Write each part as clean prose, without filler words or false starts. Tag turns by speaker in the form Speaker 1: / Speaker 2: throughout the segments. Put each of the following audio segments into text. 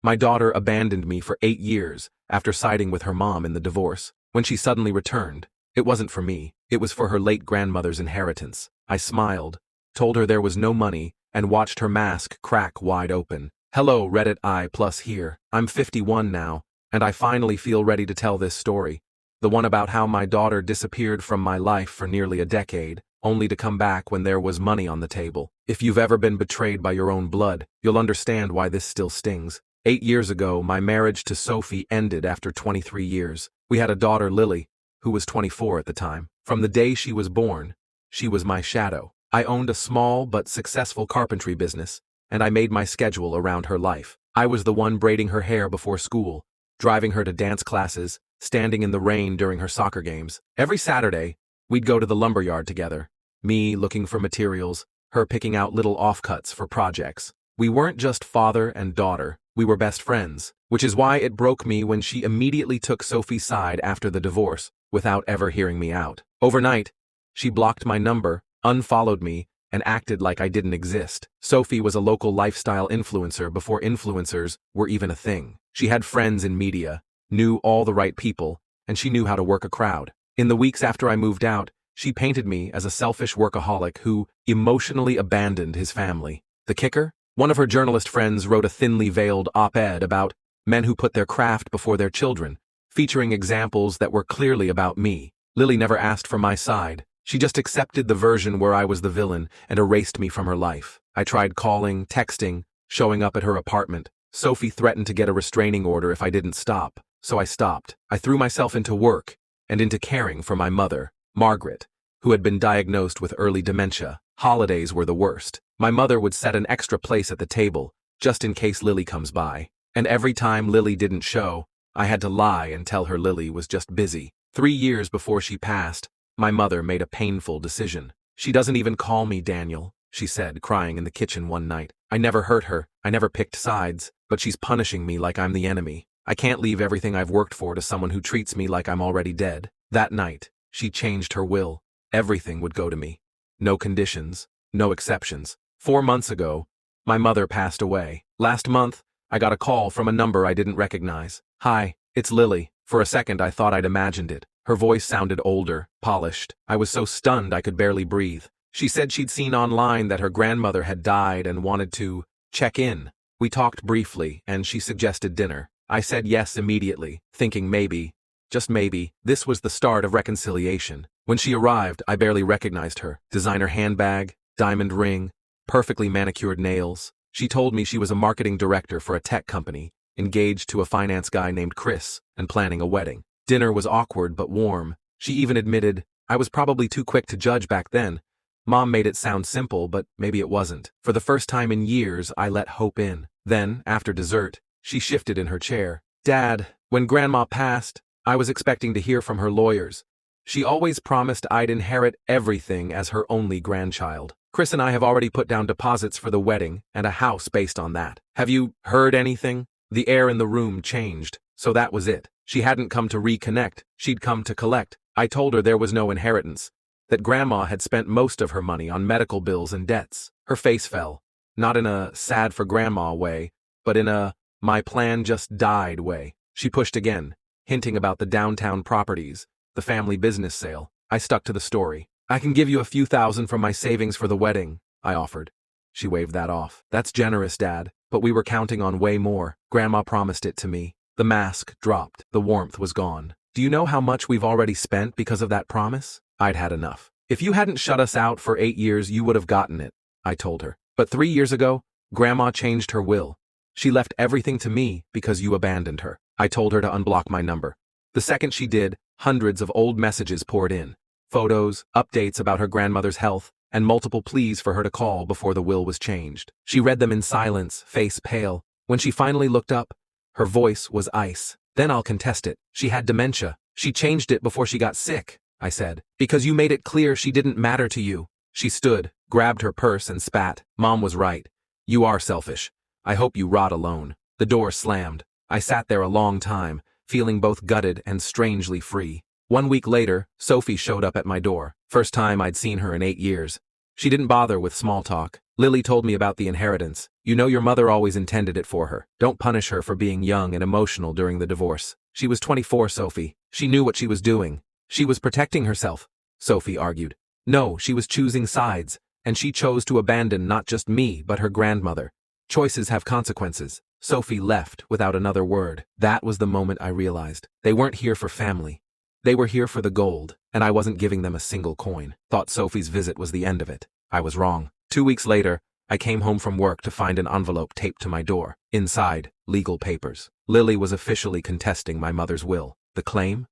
Speaker 1: My daughter abandoned me for 8 years after siding with her mom in the divorce. When she suddenly returned, it wasn't for me, it was for her late grandmother's inheritance. I smiled, told her there was no money, and watched her mask crack wide open. Hello, Reddit I+ here. I'm 51 now, and I finally feel ready to tell this story. The one about how my daughter disappeared from my life for nearly a decade, only to come back when there was money on the table. If you've ever been betrayed by your own blood, you'll understand why this still stings. 8 years ago, my marriage to Sophie ended after 23 years. We had a daughter, Lily, who was 24 at the time. From the day she was born, she was my shadow. I owned a small but successful carpentry business, and I made my schedule around her life. I was the one braiding her hair before school, driving her to dance classes, standing in the rain during her soccer games. Every Saturday, we'd go to the lumberyard together, me looking for materials, her picking out little offcuts for projects. We weren't just father and daughter, we were best friends, which is why it broke me when she immediately took Sophie's side after the divorce, without ever hearing me out. Overnight, she blocked my number, unfollowed me, and acted like I didn't exist. Sophie was a local lifestyle influencer before influencers were even a thing. She had friends in media, knew all the right people, and she knew how to work a crowd. In the weeks after I moved out, she painted me as a selfish workaholic who emotionally abandoned his family. The kicker? One of her journalist friends wrote a thinly veiled op-ed about men who put their craft before their children, featuring examples that were clearly about me. Lily never asked for my side. She just accepted the version where I was the villain and erased me from her life. I tried calling, texting, showing up at her apartment. Sophie threatened to get a restraining order if I didn't stop, so I stopped. I threw myself into work and into caring for my mother, Margaret, who had been diagnosed with early dementia. Holidays were the worst. My mother would set an extra place at the table, just in case Lily comes by. And every time Lily didn't show, I had to lie and tell her Lily was just busy. 3 years before she passed, my mother made a painful decision. She doesn't even call me Daniel, she said, crying in the kitchen one night. I never hurt her, I never picked sides, but she's punishing me like I'm the enemy. I can't leave everything I've worked for to someone who treats me like I'm already dead. That night, she changed her will. Everything would go to me. No conditions, no exceptions. 4 months ago, my mother passed away. Last month, I got a call from a number I didn't recognize. Hi, it's Lily. For a second I thought I'd imagined it. Her voice sounded older, polished. I was so stunned I could barely breathe. She said she'd seen online that her grandmother had died and wanted to check in. We talked briefly, and she suggested dinner. I said yes immediately, thinking maybe, just maybe, this was the start of reconciliation. When she arrived, I barely recognized her. Designer handbag, diamond ring, perfectly manicured nails. She told me she was a marketing director for a tech company, engaged to a finance guy named Chris, and planning a wedding. Dinner was awkward but warm. She even admitted, I was probably too quick to judge back then. Mom made it sound simple, but maybe it wasn't. For the first time in years, I let hope in. Then, after dessert, she shifted in her chair. Dad, when Grandma passed, I was expecting to hear from her lawyers. She always promised I'd inherit everything as her only grandchild. Chris and I have already put down deposits for the wedding and a house based on that. Have you heard anything? The air in the room changed, so that was it. She hadn't come to reconnect, she'd come to collect. I told her there was no inheritance, that Grandma had spent most of her money on medical bills and debts. Her face fell, not in a sad for Grandma way, but in a my plan just died way. She pushed again, hinting about the downtown properties, the family business sale. I stuck to the story. I can give you a few thousand from my savings for the wedding, I offered. She waved that off. That's generous, Dad, but we were counting on way more. Grandma promised it to me. The mask dropped. The warmth was gone. Do you know how much we've already spent because of that promise? I'd had enough. If you hadn't shut us out for 8 years, you would have gotten it, I told her. But 3 years ago, Grandma changed her will. She left everything to me because you abandoned her. I told her to unblock my number. The second she did, hundreds of old messages poured in. Photos, updates about her grandmother's health, and multiple pleas for her to call before the will was changed. She read them in silence, face pale. When she finally looked up, her voice was ice. Then I'll contest it. She had dementia. She changed it before she got sick, I said, because you made it clear she didn't matter to you. She stood, grabbed her purse and spat. Mom was right. You are selfish. I hope you rot alone. The door slammed. I sat there a long time, feeling both gutted and strangely free. 1 week later, Sophie showed up at my door. First time I'd seen her in 8 years. She didn't bother with small talk. Lily told me about the inheritance. You know your mother always intended it for her. Don't punish her for being young and emotional during the divorce. She was 24, Sophie. She knew what she was doing. She was protecting herself, Sophie argued. No, she was choosing sides, and she chose to abandon not just me but her grandmother. Choices have consequences. Sophie left without another word. That was the moment I realized. They weren't here for family. They were here for the gold, and I wasn't giving them a single coin. Thought Sophie's visit was the end of it. I was wrong. 2 weeks later, I came home from work to find an envelope taped to my door. Inside, legal papers. Lily was officially contesting my mother's will. The claim?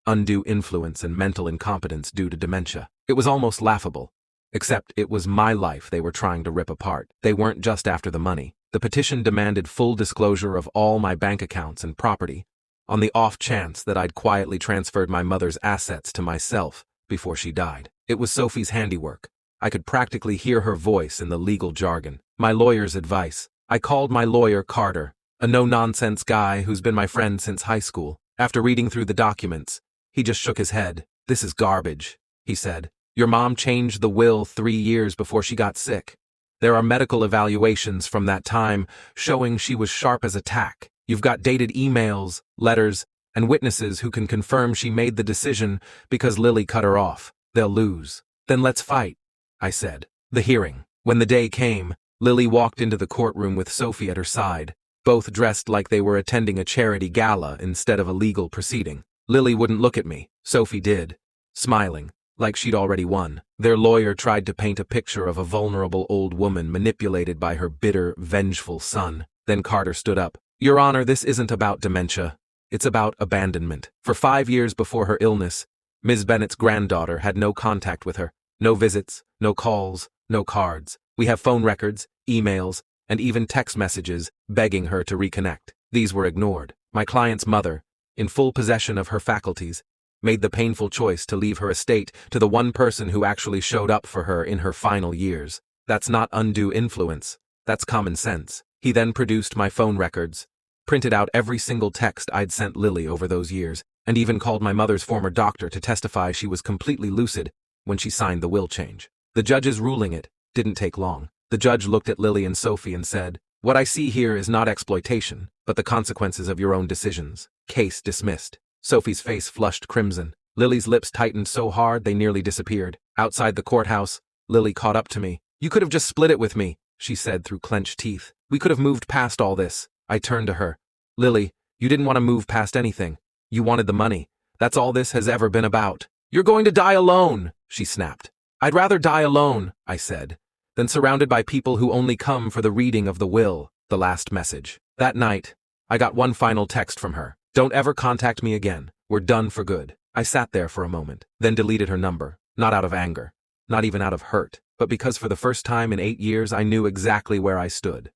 Speaker 1: Undue influence and mental incompetence due to dementia. It was almost laughable. Except it was my life they were trying to rip apart. They weren't just after the money. The petition demanded full disclosure of all my bank accounts and property, on the off chance that I'd quietly transferred my mother's assets to myself before she died. It was Sophie's handiwork. I could practically hear her voice in the legal jargon. My lawyer's advice. I called my lawyer Carter, a no-nonsense guy who's been my friend since high school. After reading through the documents, he just shook his head. "This is garbage," he said. "Your mom changed the will 3 years before she got sick. There are medical evaluations from that time showing she was sharp as a tack. You've got dated emails, letters, and witnesses who can confirm she made the decision because Lily cut her off. They'll lose. Then let's fight," I said. The hearing. When the day came, Lily walked into the courtroom with Sophie at her side, both dressed like they were attending a charity gala instead of a legal proceeding. Lily wouldn't look at me. Sophie did, smiling, like she'd already won. Their lawyer tried to paint a picture of a vulnerable old woman manipulated by her bitter, vengeful son. Then Carter stood up. "Your Honor, this isn't about dementia. It's about abandonment. For 5 years before her illness, Ms. Bennett's granddaughter had no contact with her. No visits, no calls, no cards. We have phone records, emails, and even text messages begging her to reconnect. These were ignored. My client's mother, in full possession of her faculties, made the painful choice to leave her estate to the one person who actually showed up for her in her final years. That's not undue influence. That's common sense." He then produced my phone records, printed out every single text I'd sent Lily over those years, and even called my mother's former doctor to testify she was completely lucid when she signed the will change. The judge's ruling it didn't take long. The judge looked at Lily and Sophie and said, "What I see here is not exploitation, but the consequences of your own decisions. Case dismissed." Sophie's face flushed crimson. Lily's lips tightened so hard they nearly disappeared. Outside the courthouse, Lily caught up to me. "You could have just split it with me," she said through clenched teeth. "We could have moved past all this." I turned to her. "Lily, you didn't want to move past anything. You wanted the money. That's all this has ever been about." "You're going to die alone," she snapped. "I'd rather die alone," I said, than surrounded by people who only come for the reading of the will, the last message. That night, I got one final text from her. "Don't ever contact me again. We're done for good." I sat there for a moment, then deleted her number, not out of anger, not even out of hurt, but because for the first time in 8 years I knew exactly where I stood.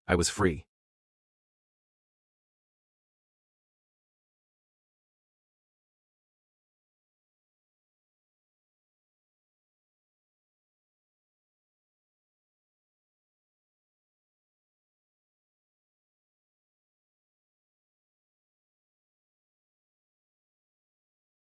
Speaker 1: I was free.